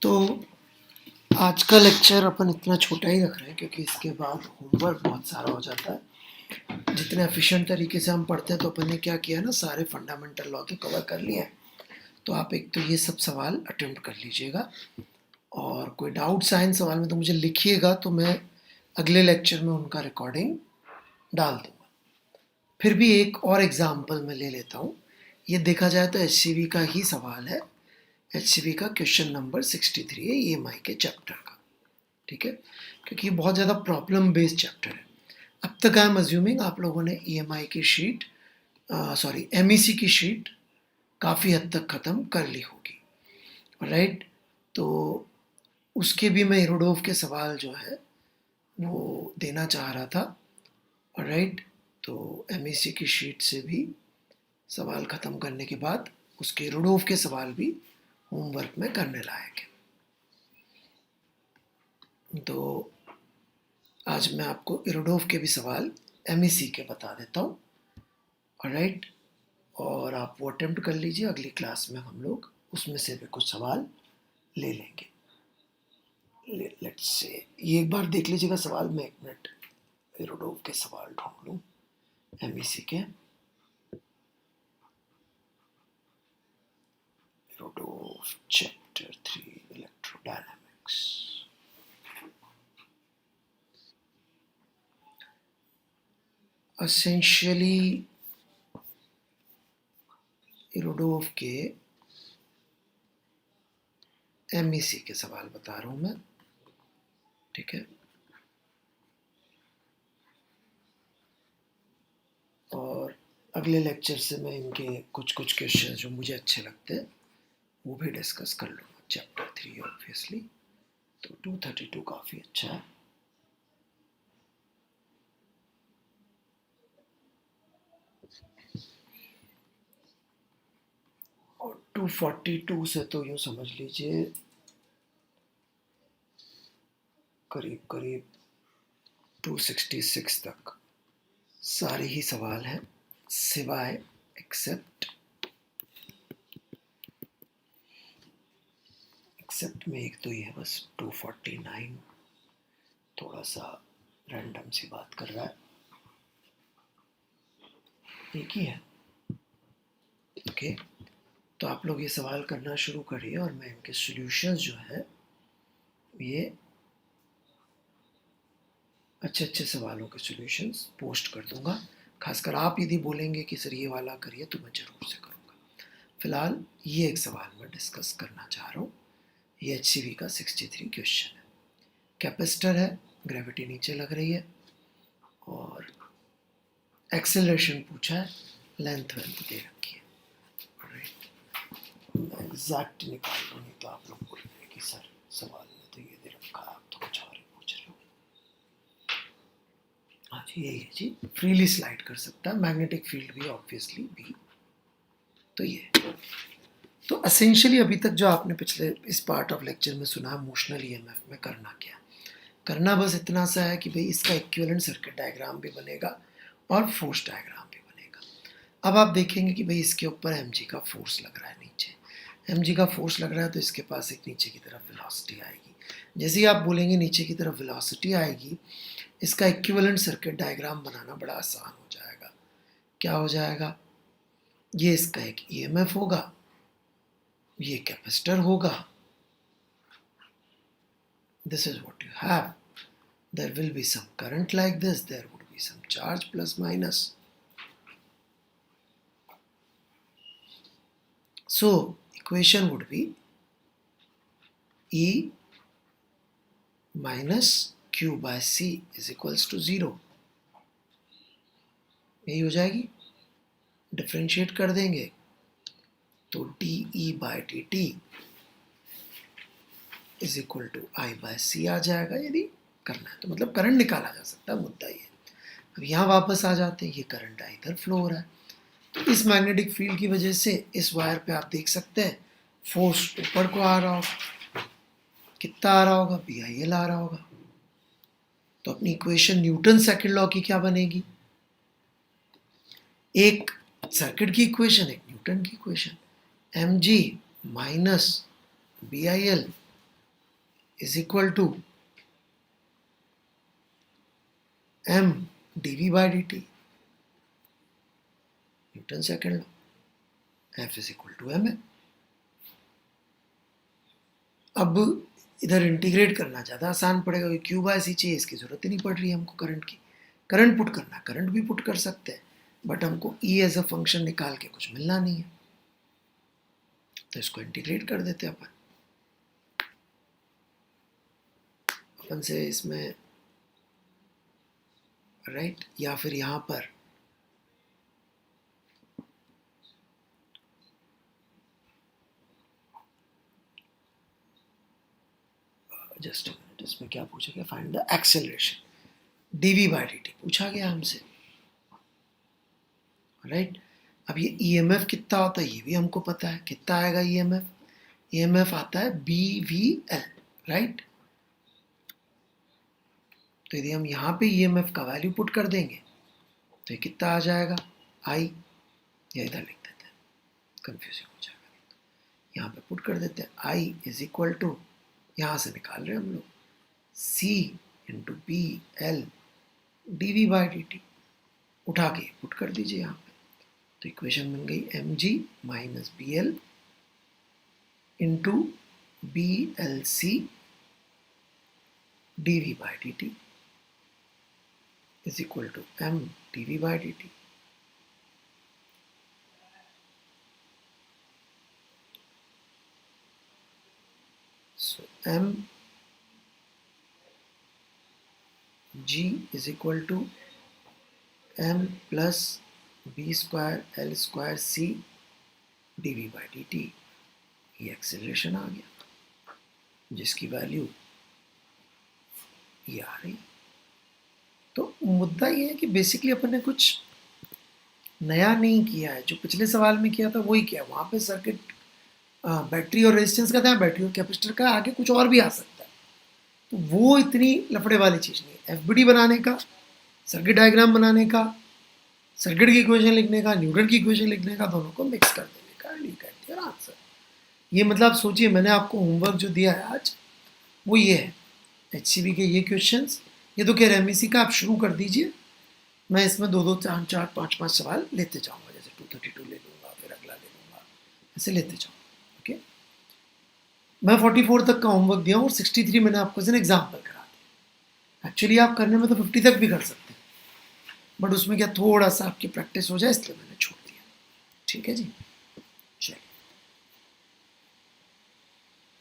तो आज का लेक्चर अपन इतना छोटा ही रख रहे हैं क्योंकि इसके बाद होमवर्क बहुत सारा हो जाता है। जितने एफिशिएंट तरीके से हम पढ़ते हैं तो अपन ने क्या किया ना, सारे फंडामेंटल लॉ के कवर कर लिए हैं। तो आप एक तो ये सब सवाल अटेम्प्ट कर लीजिएगा और कोई डाउट साइंस सवाल में तो मुझे लिखिएगा, तो मैं अगले लेक्चर में उनका रिकॉर्डिंग डाल दूँगा। फिर भी एक और एग्जाम्पल मैं ले लेता हूँ। ये देखा जाए तो HCV का ही सवाल है। HCV का क्वेश्चन नंबर 63 है EMI के चैप्टर का, ठीक है, क्योंकि ये बहुत ज़्यादा प्रॉब्लम बेस्ड चैप्टर है। अब तक आई एम अज्यूमिंग आप लोगों ने EMI की शीट MEC की शीट काफ़ी हद तक ख़त्म कर ली होगी, राइट। तो उसके भी मैं इरोडोव के सवाल जो है वो देना चाह रहा था, राइट। तो MEC की शीट से भी सवाल ख़त्म करने के बाद उसके इरोडोव के सवाल भी होमवर्क में करने लायक है। तो आज मैं आपको इरोडोव के भी सवाल MEC के बता देता हूँ, राइट। और आप वो अटेम्प्ट कर लीजिए, अगली क्लास में हम लोग उसमें से भी कुछ सवाल ले लेंगे। लेट्स से ये एक बार देख लीजिएगा सवाल में, एक मिनट इरोडोव के सवाल ढूंढ लूँ MEC के। Irodov chapter 3 electrodynamics. Essentially Irodov के MEC के सवाल बता रहा हूँ मैं, ठीक है। और अगले लेक्चर से मैं इनके कुछ कुछ क्वेश्चन जो मुझे अच्छे लगते हैं वो भी डिस्कस कर लूँगा। चैप्टर 3 ऑब्वियसली, तो 232 काफ़ी अच्छा है। और 242 से तो यूँ समझ लीजिए करीब करीब 266 तक सारे ही सवाल हैं, सिवाय एक्सेप्ट में एक तो ये है बस 249 थोड़ा सा रैंडम सी बात कर रहा है, एक ही है, ओके। तो आप लोग ये सवाल करना शुरू करिए और मैं इनके सॉल्यूशंस जो है ये अच्छे अच्छे सवालों के सॉल्यूशंस पोस्ट कर दूंगा। खासकर आप यदि बोलेंगे कि सर ये वाला करिए तो मैं ज़रूर से करूँगा। फ़िलहाल ये एक सवाल मैं डिस्कस करना चाह रहा हूँ। ये HCV का 63 क्वेश्चन है। कैपेसिटर है, ग्रेविटी नीचे लग रही है और एक्सेलरेशन पूछा है, लेंथ दे रखी है, मैं एग्जैक्ट निकाल लूँ, नहीं तो आप लोग बोलेंगे कि सर सवाल में तो ये दे रखा है, आप तो कुछ और ही पूछ रहे हो। हाँ जी, यही है जी, फ्रीली स्लाइड कर सकता है, मैग्नेटिक फील्ड भी ऑब्वियसली भी। तो ये तो एसेंशियली अभी तक जो आपने पिछले इस पार्ट ऑफ लेक्चर में सुना, मोशनल EMF में करना क्या, करना बस इतना सा है कि भाई इसका इक्विवेलेंट सर्किट डायग्राम भी बनेगा और फोर्स डायग्राम भी बनेगा। अब आप देखेंगे कि भाई इसके ऊपर mg का फोर्स लग रहा है, नीचे mg का फोर्स लग रहा है तो इसके पास एक नीचे की तरफ वेलोसिटी आएगी। जैसे ही आप बोलेंगे नीचे की तरफ वेलोसिटी आएगी, इसका इक्विवेलेंट सर्किट डायग्राम बनाना बड़ा आसान हो जाएगा। क्या हो जाएगा, ये इसका एक EMF होगा, ये कैपेसिटर होगा, this is what you have. There will be some current like this, there would be some charge plus minus. So equation would be E minus Q by C is equals to 0. यही हो जाएगी, differentiate कर देंगे तो DE by dt is equal to I by C आ जाएगा। यदि करना है तो मतलब करंट निकाला जा सकता है, मुद्दा ये। अब यहाँ वापस आ जाते हैं, ये करंट इधर फ्लो हो रहा है, तो इस मैग्नेटिक फील्ड की वजह से इस वायर पे आप देख सकते हैं फोर्स ऊपर को आ रहा होगा, कितना आ रहा होगा, BIL आ रहा होगा। तो अपनी इक्वेशन न्यूटन सेकंड लॉ की क्या बनेगी, एक सर्किट की इक्वेशन, एक न्यूटन की equation, mg minus BIL is equal to m dv by dt, Newton second law, f is equal to m है। अब इधर इंटीग्रेट करना ज़्यादा आसान पड़ेगा, क्यू बाय सी चाहिए, इसकी ज़रूरत ही नहीं पड़ रही है हमको करंट की। करंट पुट करना, करंट भी पुट कर सकते हैं, बट हमको ई एज अ फंक्शन निकाल के कुछ मिलना नहीं है, तो इसको इंटीग्रेट कर देते हैं अपन से इसमें, राइट। या फिर यहाँ पर जस्ट मिनट, इसमें क्या पूछा गया, find the acceleration dv by dt पूछा गया हमसे, राइट। अब ये ईएमएफ कितना होता है ये भी हमको पता है, कितना आएगा ईएमएफ, ईएमएफ आता है BVL, राइट। तो यदि हम यहाँ पे ईएमएफ का वैल्यू पुट कर देंगे तो ये कितना आ जाएगा, I, या इधर लिख देते हैं, कंफ्यूजिंग हो जाएगा, यहाँ पे पुट कर देते हैं I इज इक्वल टू, यहाँ से निकाल रहे हैं हम लोग, C into BL dV by dt, उठा के पुट कर दीजिए यहाँ पे, तो इक्वेशन बन गई mg minus BL into BLC dV by dt is equal to m dV by dt. So m g is equal to m plus b square L square c dV by dt, ये acceleration आ गया जिसकी value ये आ रही। तो मुद्दा ये है कि बेसिकली अपन ने कुछ नया नहीं किया है, जो पिछले सवाल में किया था वही किया। वहाँ पे सर्किट बैटरी और रेजिस्टेंस का था, बैटरी और कैपेसिटर का, आगे कुछ और भी आ सकता है, तो वो इतनी लफड़े वाली चीज़ नहीं है। एफबीडी बनाने का, सर्किट डायग्राम बनाने का, सर्किट की इक्वेशन लिखने का, न्यूटन की इक्वेशन लिखने का, दोनों को मिक्स कर देने का, लिख कर दिया आंसर। ये मतलब सोचिए, मैंने आपको होमवर्क जो दिया है आज वो ये है, HCB के ये क्वेश्चंस, ये तो कह रहे हैं का आप शुरू कर दीजिए, मैं इसमें 2-2, 4-4, 5-5 सवाल लेते जाऊंगा, जैसे 232 ले लूँगा, फिर अगला ले लूँगा, ऐसे लेते जाऊँगा, ओके। मैं 44 तक का होमवर्क दिया हूँ और 63 मैंने आपको एज एन एग्जाम्पल करा दिया। एक्चुअली आप करने में तो 50 तक भी कर सकते हैं, बट उसमें क्या थोड़ा सा आपकी प्रैक्टिस हो जाए इसलिए मैंने छोड़ दिया, ठीक है जी।